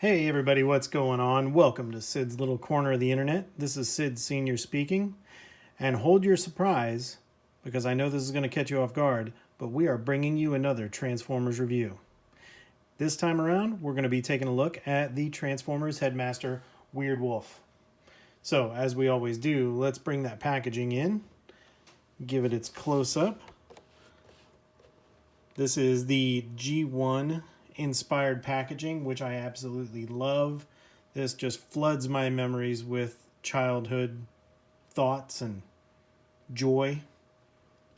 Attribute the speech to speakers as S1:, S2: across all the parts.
S1: Hey everybody, what's going on? Welcome to Sid's Little Corner of the Internet. This is Sid Sr. speaking. And hold your surprise, because I know this is going to catch you off guard, but we are bringing you another Transformers review. This time around, we're going to be taking a look at the Transformers Headmaster Weirdwolf. So, as we always do, let's bring that packaging in, give it its close-up. This is the G1 inspired packaging, which I absolutely love. This just floods my memories with childhood thoughts and joy.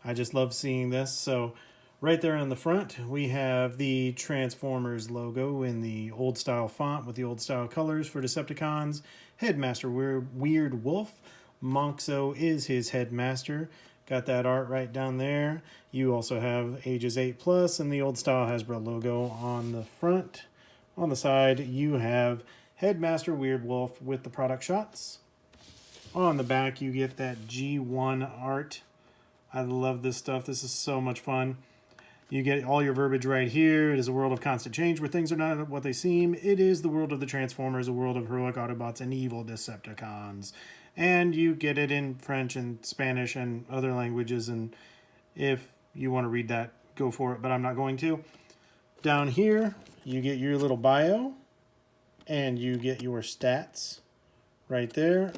S1: I just love seeing this. So right there on the front, we have the Transformers logo in the old style font with the old style colors for Decepticons. Headmaster Weirdwolf. Monxo is his headmaster. Got that art right down there. You also have ages 8+ and the old style Hasbro logo on the front. On the side, you have Headmaster Weirdwolf with the product shots. On the back, you get that G1 art. I love this stuff. This is so much fun. You get all your verbiage right here. It is a world of constant change where things are not what they seem. It is the world of the Transformers, a world of heroic Autobots and evil Decepticons. And you get it in French and Spanish and other languages. And if you want to read that, go for it, but I'm not going to. Down here, you get your little bio and you get your stats right there.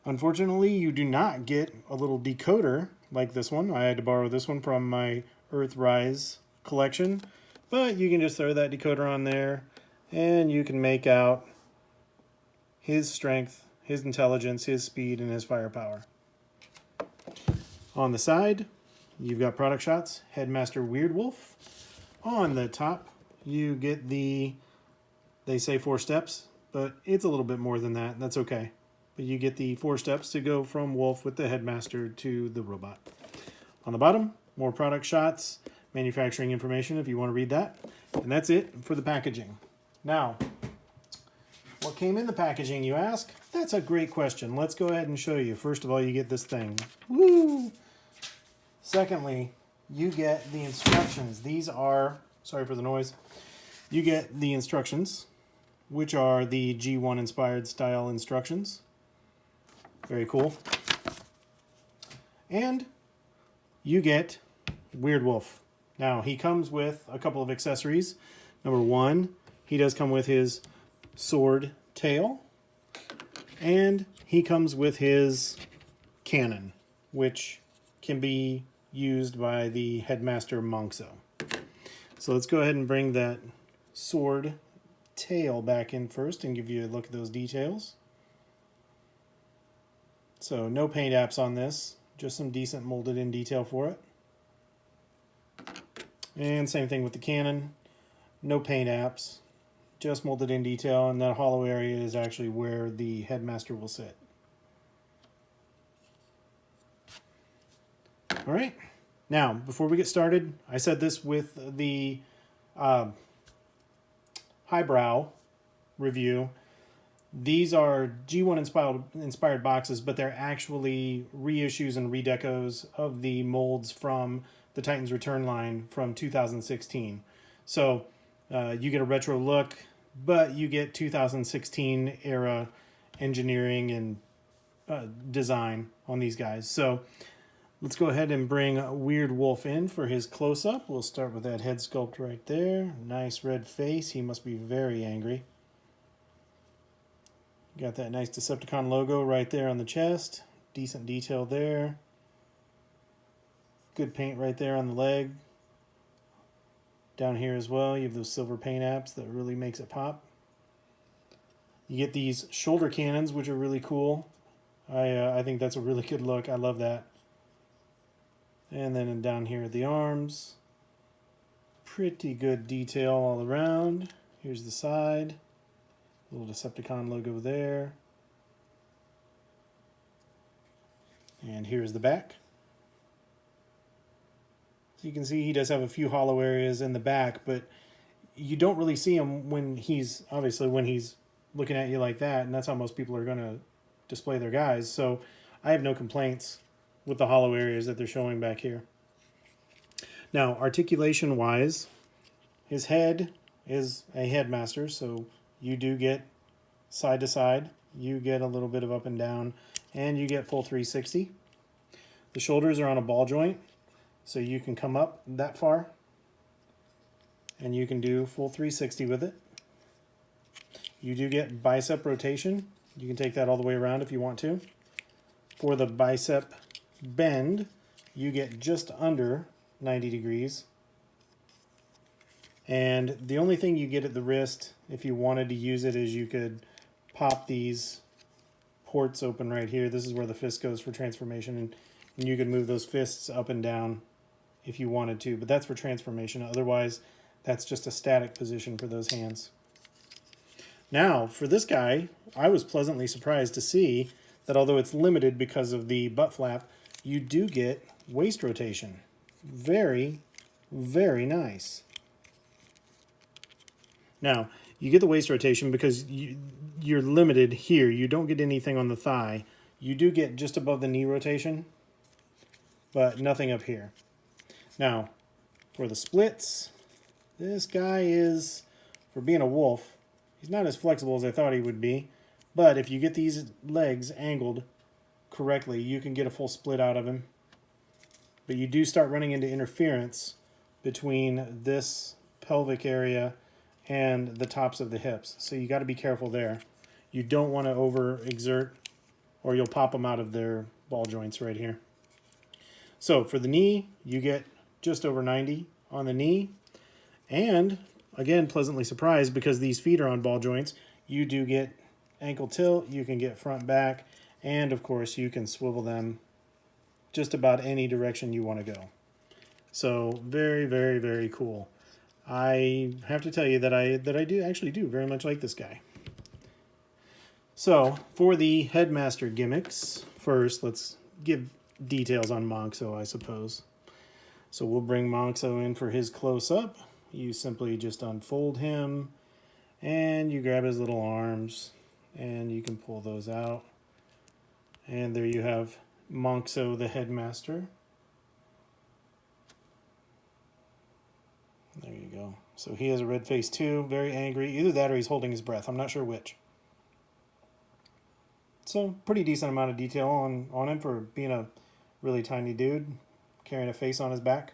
S1: Unfortunately, you do not get a little decoder like this one. I had to borrow this one from my Earthrise collection, but you can just throw that decoder on there and you can make out his strength, his intelligence, his speed, and his firepower. On the side, you've got product shots, Headmaster Weirdwolf. On the top, you get they say 4 steps, but it's a little bit more than that. That's okay. But you get the 4 steps to go from Wolf with the Headmaster to the robot. On the bottom, more product shots, manufacturing information if you want to read that. And that's it for the packaging. Now, what came in the packaging, you ask? That's a great question. Let's go ahead and show you. First of all, you get this thing. Woo! Secondly, you get the instructions. These are, sorry for the noise, you get the instructions, which are the G1 inspired style instructions. Very cool. And you get Weirdwolf. Now, he comes with a couple of accessories. Number 1, he does come with his sword tail, and he comes with his cannon, which can be used by the Headmaster Monxo. So let's go ahead and bring that sword tail back in first and give you a look at those details. So no paint apps on this, just some decent molded in detail for it. And same thing with the cannon, no paint apps, just molded in detail, and that hollow area is actually where the Headmaster will sit. All right, now before we get started, I said this with the highbrow review. These are G1 inspired boxes, but they're actually reissues and redecos of the molds from the Titans Return line from 2016. So you get a retro look, but you get 2016 era engineering and design on these guys. So let's go ahead and bring Weirdwolf in for his close-up. We'll start with that head sculpt right there. Nice red face. He must be very angry. Got that nice Decepticon logo right there on the chest. Decent detail there. Good paint right there on the leg. Down here as well, you have those silver paint apps that really makes it pop. You get these shoulder cannons, which are really cool. I think that's a really good look. I love that. And then down here at the arms, pretty good detail all around. Here's the side. Little Decepticon logo there. And here's the back. So you can see he does have a few hollow areas in the back, but you don't really see him when he's looking at you like that, and that's how most people are going to display their guys. So I have no complaints with the hollow areas that they're showing back here. Now, articulation-wise, his head is a headmaster, so you do get side to side, you get a little bit of up and down, and you get full 360. The shoulders are on a ball joint, so you can come up that far, and you can do full 360 with it. You do get bicep rotation. You can take that all the way around if you want to. For the bicep bend, you get just under 90 degrees. And the only thing you get at the wrist, if you wanted to use it, is you could pop these ports open right here. This is where the fist goes for transformation, and you could move those fists up and down if you wanted to, but that's for transformation. Otherwise, that's just a static position for those hands. Now, for this guy, I was pleasantly surprised to see that although it's limited because of the butt flap, you do get waist rotation. Very, very nice. Now, you get the waist rotation because you're limited here. You don't get anything on the thigh. You do get just above the knee rotation, but nothing up here. Now, for the splits, this guy is, for being a wolf, he's not as flexible as I thought he would be. But if you get these legs angled correctly, you can get a full split out of him. But you do start running into interference between this pelvic area and the tops of the hips. So you got to be careful there. You don't want to overexert or you'll pop them out of their ball joints right here. So for the knee, you get just over 90 on the knee. And again, pleasantly surprised because these feet are on ball joints, you do get ankle tilt, you can get front back, and of course you can swivel them just about any direction you want to go. So very, very, very cool. I have to tell you that I do very much like this guy. So for the Headmaster gimmicks, first let's give details on Monxo, I suppose. So we'll bring Monxo in for his close-up. You simply just unfold him, and you grab his little arms, and you can pull those out. And there you have Monxo the Headmaster. There you go. So he has a red face too, very angry. Either that or he's holding his breath. I'm not sure which. So pretty decent amount of detail on him for being a really tiny dude, carrying a face on his back.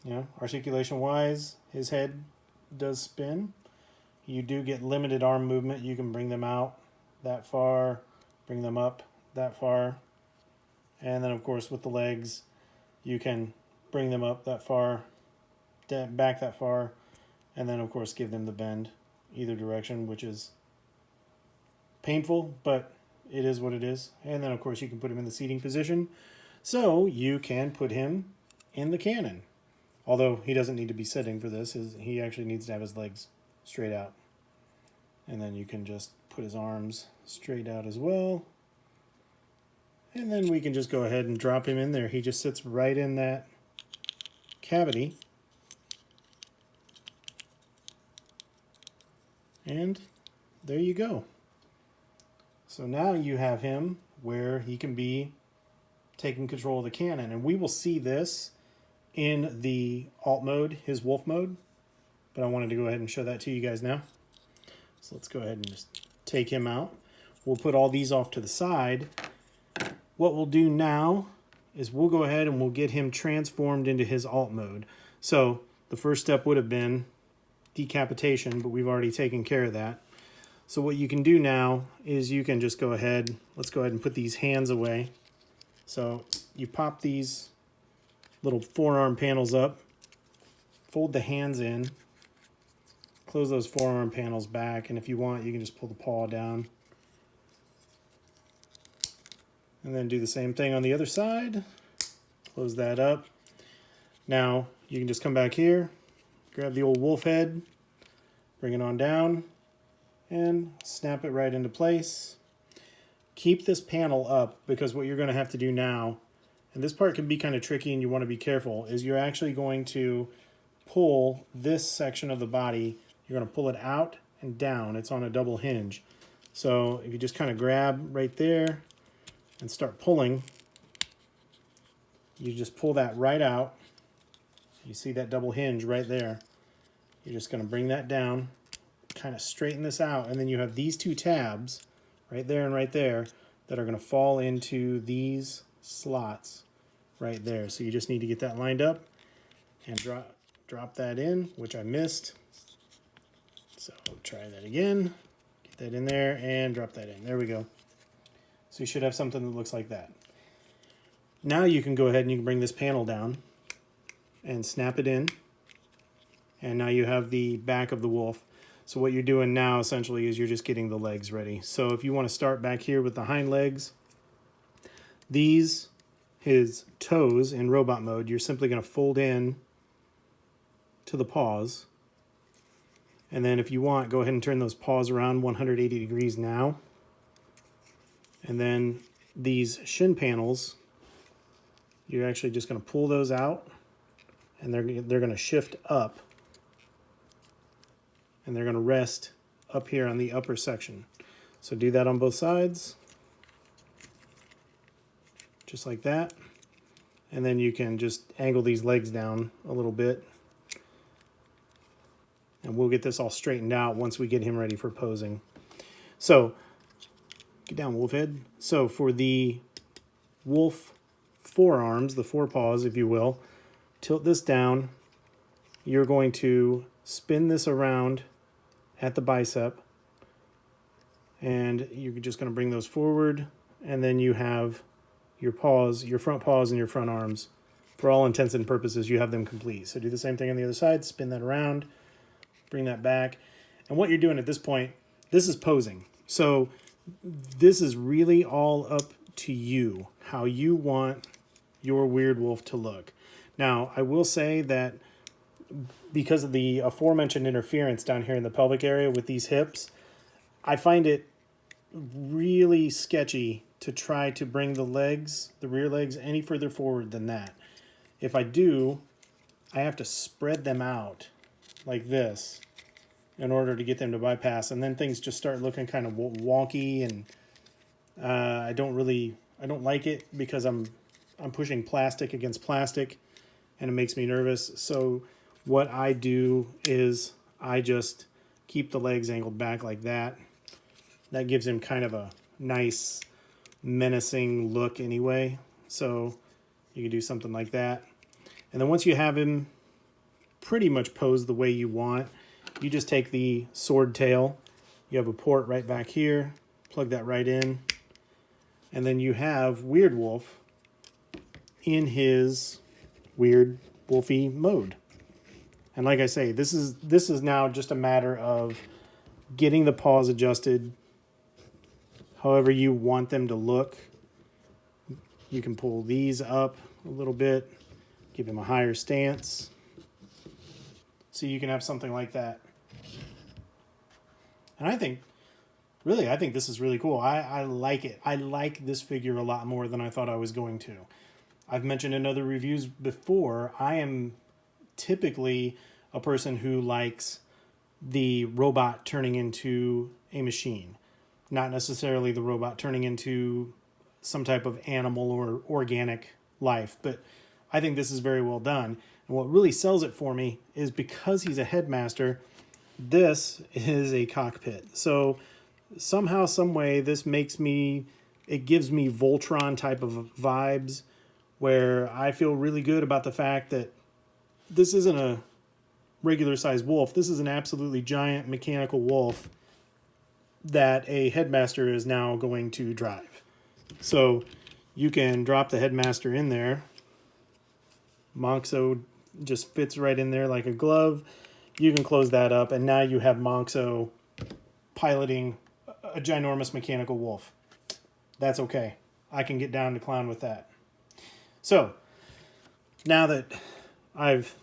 S1: You know, articulation-wise, his head does spin. You do get limited arm movement. You can bring them out that far, bring them up that far. And then, of course, with the legs, you can bring them up that far, back that far, and then, of course, give them the bend either direction, which is painful, but it is what it is. And then, of course, you can put him in the seating position. So you can put him in the cannon. Although he doesn't need to be sitting for this. He actually needs to have his legs straight out. And then you can just put his arms straight out as well. And then we can just go ahead and drop him in there. He just sits right in that cavity. And there you go. So now you have him where he can be taking control of the cannon. And we will see this in the alt mode, his wolf mode. But I wanted to go ahead and show that to you guys now. So let's go ahead and just take him out. We'll put all these off to the side. What we'll do now is we'll go ahead and we'll get him transformed into his alt mode. So the first step would have been decapitation, but we've already taken care of that. So what you can do now is you can just go ahead, let's go ahead and put these hands away. So you pop these little forearm panels up, fold the hands in, close those forearm panels back, and if you want, you can just pull the paw down. And then do the same thing on the other side. Close that up. Now, you can just come back here, grab the old wolf head, bring it on down, and snap it right into place. Keep this panel up, because what you're going to have to do now, and this part can be kind of tricky and you want to be careful, is you're actually going to pull this section of the body, you're going to pull it out and down. It's on a double hinge. So if you just kind of grab right there and start pulling, you just pull that right out. You see that double hinge right there. You're just going to bring that down, kind of straighten this out, and then you have these two tabs right there and right there that are going to fall into these slots right there. So you just need to get that lined up and drop that in, which I missed. So I'll try that again. Get that in there and drop that in. There we go. So you should have something that looks like that. Now you can go ahead and you can bring this panel down and snap it in. And now you have the back of the wolf. So what you're doing now essentially is you're just getting the legs ready. So if you want to start back here with the hind legs, these, his toes in robot mode, you're simply going to fold in to the paws. And then if you want, go ahead and turn those paws around 180 degrees now. And then these shin panels, you're actually just going to pull those out, and they're going to shift up. And they're going to rest up here on the upper section. So do that on both sides, just like that. And then you can just angle these legs down a little bit. And we'll get this all straightened out once we get him ready for posing. So, get down, wolf head. So for the wolf forearms, the forepaws, if you will, tilt this down. You're going to spin this around at the bicep, and you're just going to bring those forward, and then you have your paws, your front paws and your front arms. For all intents and purposes, you have them complete. So do the same thing on the other side, spin that around, bring that back. And what you're doing at this point, this is posing. So this is really all up to you, how you want your Weirdwolf to look. Now, I will say that because of the aforementioned interference down here in the pelvic area with these hips, I find it really sketchy to try to bring the legs, the rear legs, any further forward than that. If I do, I have to spread them out like this in order to get them to bypass, and then things just start looking kind of wonky, and I don't like it because I'm pushing plastic against plastic, and it makes me nervous. So what I do is I just keep the legs angled back like that. That gives him kind of a nice menacing look anyway. So you can do something like that. And then once you have him pretty much posed the way you want, you just take the sword tail. You have a port right back here. Plug that right in. And then you have Weirdwolf in his weird wolfy mode. And like I say, this is now just a matter of getting the paws adjusted however you want them to look. You can pull these up a little bit, give him a higher stance. So you can have something like that. And I think this is really cool. I like it. I like this figure a lot more than I thought I was going to. I've mentioned in other reviews before, I am typically a person who likes the robot turning into a machine, not necessarily the robot turning into some type of animal or organic life, but I think this is very well done. And what really sells it for me is because he's a headmaster, this is a cockpit. So somehow, some way, this gives me Voltron type of vibes, where I feel really good about the fact that this isn't a regular sized wolf. This is an absolutely giant mechanical wolf that a headmaster is now going to drive. So you can drop the headmaster in there. Monxo just fits right in there like a glove. You can close that up, and now you have Monxo piloting a ginormous mechanical wolf. That's okay. I can get down to clown with that. So, now that I've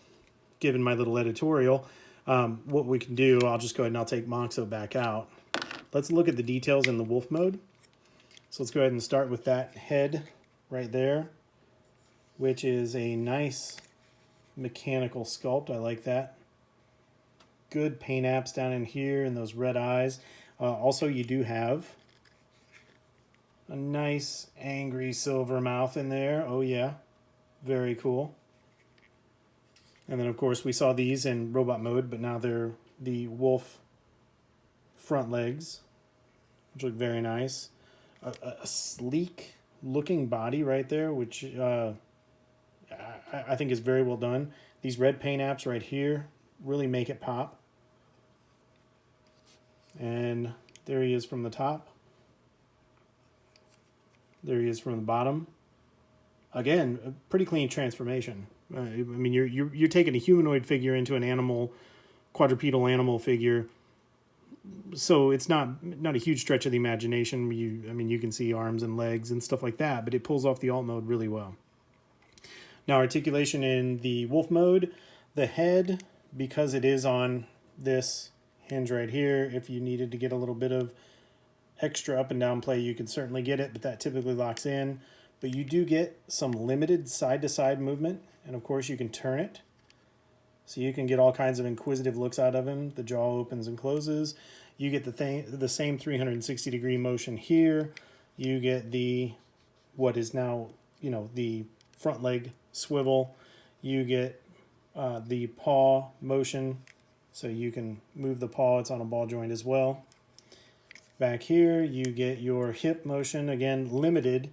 S1: given my little editorial, what we can do, I'll just go ahead and I'll take Monxo back out. Let's look at the details in the wolf mode. So let's go ahead and start with that head right there, which is a nice mechanical sculpt. I like that. Good paint apps down in here and those red eyes. Also, you do have a nice angry silver mouth in there. Oh yeah, very cool. And then of course we saw these in robot mode, but now they're the wolf front legs, which look very nice. A sleek looking body right there, which I think is very well done. These red paint apps right here really make it pop. And there he is from the top. There he is from the bottom. Again, a pretty clean transformation. I mean, you're taking a humanoid figure into an animal, quadrupedal animal figure. So it's not a huge stretch of the imagination. I mean, you can see arms and legs and stuff like that, but it pulls off the alt mode really well. Now, articulation in the wolf mode, the head, because it is on this hinge right here, if you needed to get a little bit of extra up and down play, you can certainly get it, but that typically locks in. But you do get some limited side-to-side movement, and of course you can turn it. So you can get all kinds of inquisitive looks out of him. The jaw opens and closes. You get the same 360-degree motion here. You get what is now, the front leg swivel. You get the paw motion, so you can move the paw. It's on a ball joint as well. Back here, you get your hip motion, again, limited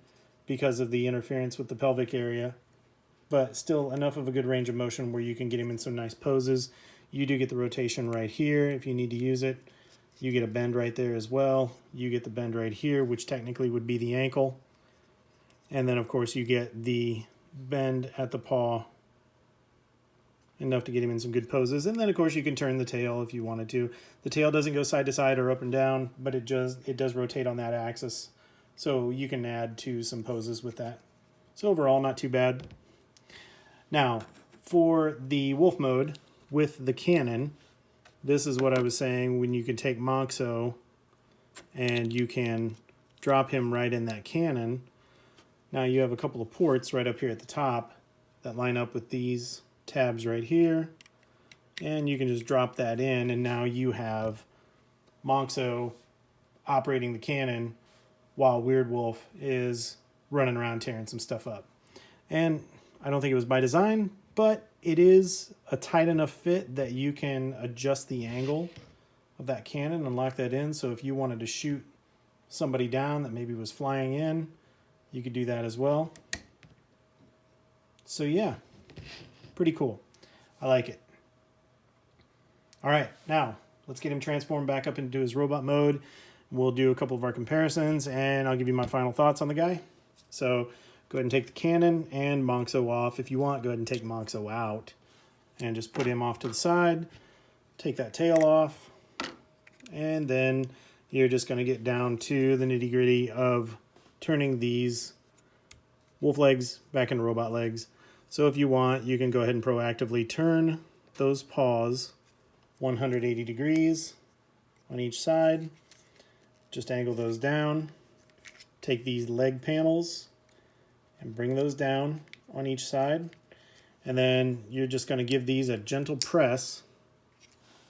S1: because of the interference with the pelvic area, but still enough of a good range of motion where you can get him in some nice poses. You do get the rotation right here if you need to use it. You get a bend right there as well. You get the bend right here, which technically would be the ankle. And then, of course, you get the bend at the paw, enough to get him in some good poses. And then, of course, you can turn the tail if you wanted to. The tail doesn't go side to side or up and down, but it does rotate on that axis. So you can add to some poses with that. So overall, not too bad. Now, for the wolf mode with the cannon, this is what I was saying when you can take Moxo and you can drop him right in that cannon. Now you have a couple of ports right up here at the top that line up with these tabs right here. And you can just drop that in, and now you have Moxo operating the cannon while Weirdwolf is running around tearing some stuff up. And I don't think it was by design, but it is a tight enough fit that you can adjust the angle of that cannon and lock that in. So if you wanted to shoot somebody down that maybe was flying in, you could do that as well. So yeah, pretty cool. I like it. All right, now let's get him transformed back up into his robot mode. We'll do a couple of our comparisons, and I'll give you my final thoughts on the guy. So go ahead and take the cannon and Moxo off. If you want, go ahead and take Moxo out and just put him off to the side. Take that tail off, and then you're just going to get down to the nitty-gritty of turning these wolf legs back into robot legs. So if you want, you can go ahead and proactively turn those paws 180 degrees on each side. Just angle those down. Take these leg panels and bring those down on each side. And then you're just going to give these a gentle press,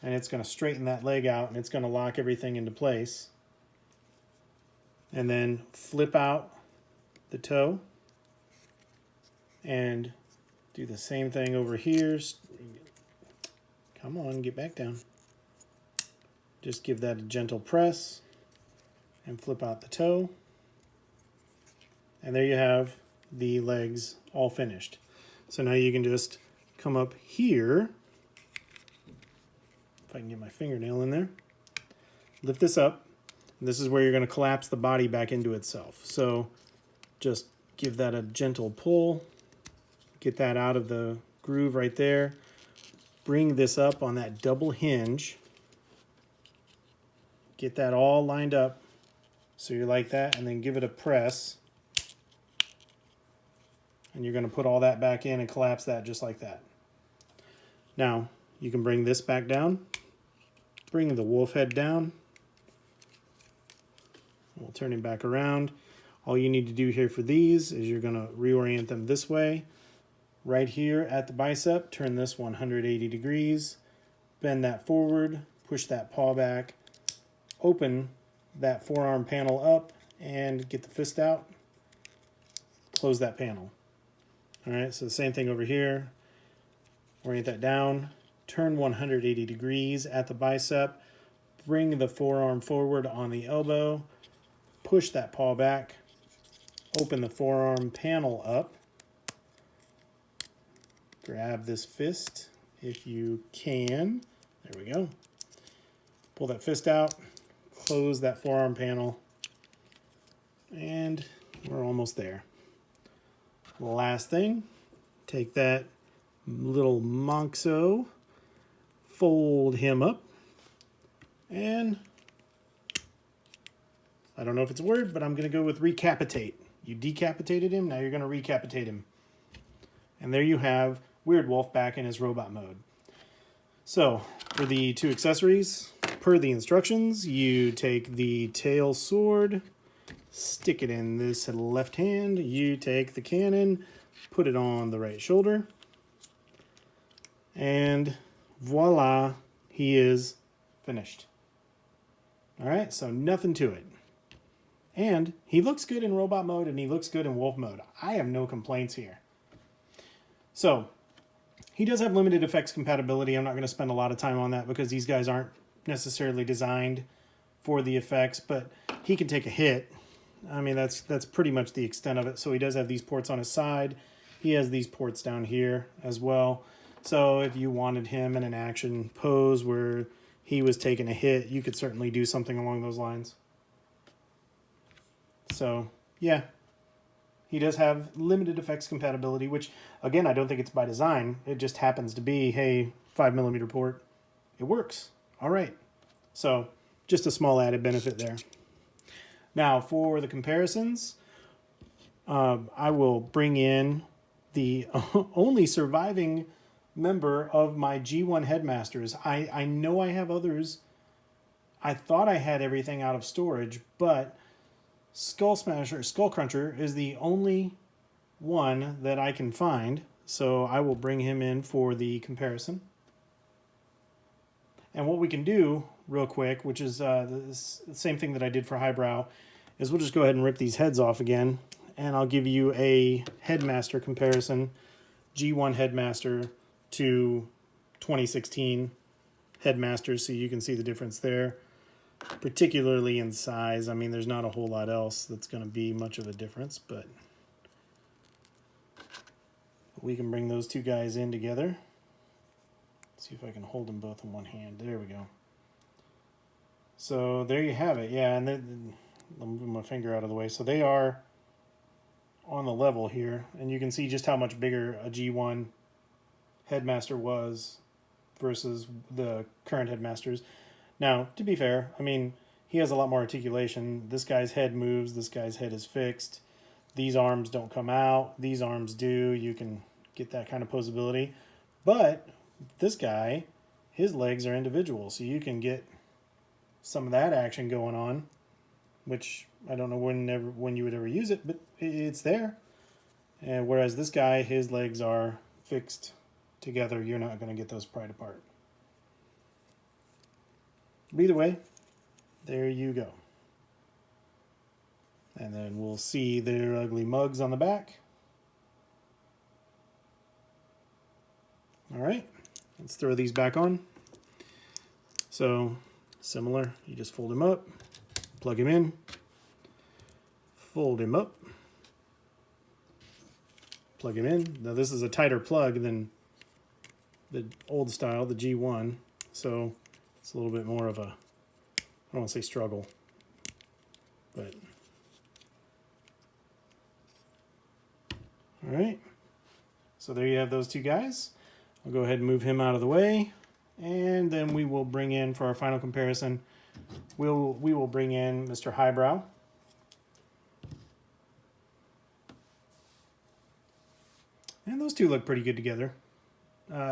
S1: and it's going to straighten that leg out, and it's going to lock everything into place. And then flip out the toe and do the same thing over here. Come on, get back down. Just give that a gentle press and flip out the toe. And there you have the legs all finished. So now you can just come up here, if I can get my fingernail in there, lift this up. This is where you're going to collapse the body back into itself. So just give that a gentle pull, get that out of the groove right there, bring this up on that double hinge, get that all lined up so you're like that, and then give it a press. And you're going to put all that back in and collapse that just like that. Now, you can bring this back down, bring the wolf head down. We'll turn him back around. All you need to do here for these is you're going to reorient them this way. Right here at the bicep, turn this 180 degrees, bend that forward, push that paw back, open that forearm panel up, and get the fist out. Close that panel. All right, so the same thing over here. Orient that down, turn 180 degrees at the bicep, bring the forearm forward on the elbow, push that paw back, open the forearm panel up, grab this fist if you can. There we go. Pull that fist out, close that forearm panel, and we're almost there. Last thing, take that little Monxo, fold him up, and I don't know if it's a word, but I'm going to go with recapitate. You decapitated him, now you're going to recapitate him. And there you have Weirdwolf back in his robot mode. So, for the two accessories, per the instructions, you take the tail sword, stick it in this left hand, you take the cannon, put it on the right shoulder, and voila, he is finished. Alright, so nothing to it. And he looks good in robot mode and he looks good in wolf mode. I have no complaints here. So, he does have limited effects compatibility. I'm not going to spend a lot of time on that because these guys aren't necessarily designed for the effects, but he can take a hit. I mean, that's pretty much the extent of it. So he does have these ports on his side. He has these ports down here as well. So if you wanted him in an action pose where he was taking a hit, you could certainly do something along those lines. So, yeah. He does have limited effects compatibility, which, again, I don't think it's by design. It just happens to be, hey, 5mm port. It works. All right. So, just a small added benefit there. Now, for the comparisons, I will bring in the only surviving member of my G1 Headmasters. I know I have others. I thought I had everything out of storage, but Skull Cruncher is the only one that I can find, so I will bring him in for the comparison. And what we can do real quick, which is the same thing that I did for Highbrow, is we'll just go ahead and rip these heads off again, and I'll give you a Headmaster comparison, G1 Headmaster to 2016 Headmaster, so you can see the difference there. Particularly in size. I mean, there's not a whole lot else that's going to be much of a difference, but we can bring those two guys in together. Let's see if I can hold them both in one hand. There we go. So there you have it. Yeah, and then I'll move my finger out of the way. So they are on the level here, and you can see just how much bigger a G1 Headmaster was versus the current Headmasters. Now, to be fair, I mean, he has a lot more articulation. This guy's head moves. This guy's head is fixed. These arms don't come out. These arms do. You can get that kind of posability. But this guy, his legs are individual, so you can get some of that action going on, which I don't know when you would ever use it, but it's there. And whereas this guy, his legs are fixed together. You're not going to get those pried apart. But either way, there you go. And then we'll see their ugly mugs on the back. All right, let's throw these back on. So, similar, you just fold him up, plug him in, fold him up, plug him in. Now this is a tighter plug than the old style, the G1, so it's a little bit more of a, I don't want to say struggle, but all right. So there you have those two guys. I'll go ahead and move him out of the way, and then we will bring in, for our final comparison, we will bring in Mr. Highbrow. And those two look pretty good together.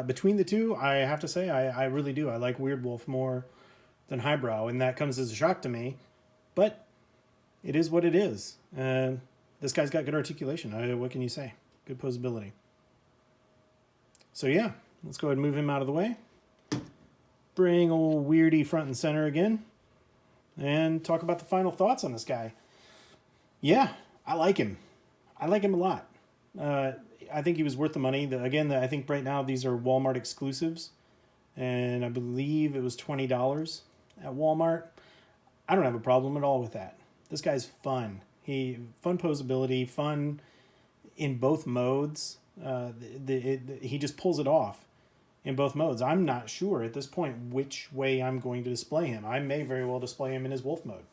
S1: Between the two, I have to say, I really do. I like Weirdwolf more than Highbrow, and that comes as a shock to me. But it is what it is. This guy's got good articulation. What can you say? Good posability. So yeah, let's go ahead and move him out of the way. Bring old Weirdy front and center again. And talk about the final thoughts on this guy. Yeah, I like him. I like him a lot. I think he was worth the money. Again, I think right now these are Walmart exclusives. And I believe it was $20. at Walmart, I don't have a problem at all with that. This guy's fun. Fun posability, fun in both modes. He just pulls it off in both modes. I'm not sure at this point which way I'm going to display him. I may very well display him in his wolf mode.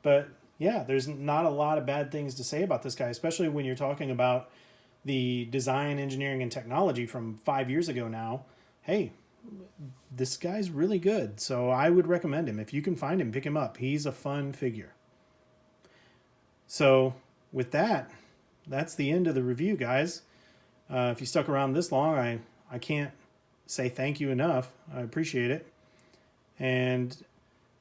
S1: But yeah, there's not a lot of bad things to say about this guy, especially when you're talking about the design, engineering, and technology from 5 years ago now. Hey, this guy's really good. So I would recommend him. If you can find him, pick him up. He's a fun figure. So with that, that's the end of the review, guys. If you stuck around this long, I can't say thank you enough. I appreciate it. And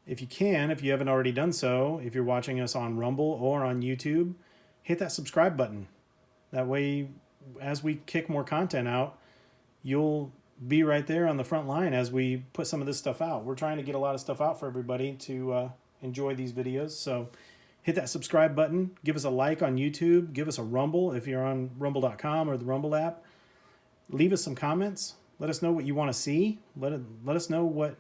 S1: if you haven't already done so, if you're watching us on Rumble or on YouTube, hit that subscribe button. That way, as we kick more content out, you'll be right there on the front line as we put some of this stuff out. We're trying to get a lot of stuff out for everybody to enjoy these videos. So hit that subscribe button. Give us a like on YouTube. Give us a Rumble if you're on rumble.com or the Rumble app. Leave us some comments. Let us know what you want to see. Let us know what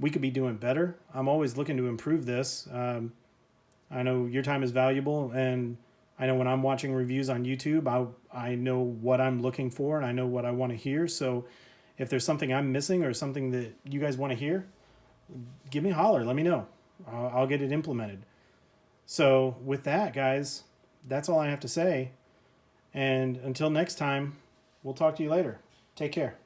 S1: we could be doing better. I'm always looking to improve this. I know your time is valuable, and I know when I'm watching reviews on YouTube, I know what I'm looking for, and I know what I want to hear. So if there's something I'm missing or something that you guys want to hear, give me a holler. Let me know. I'll get it implemented. So with that, guys, that's all I have to say. And until next time, we'll talk to you later. Take care.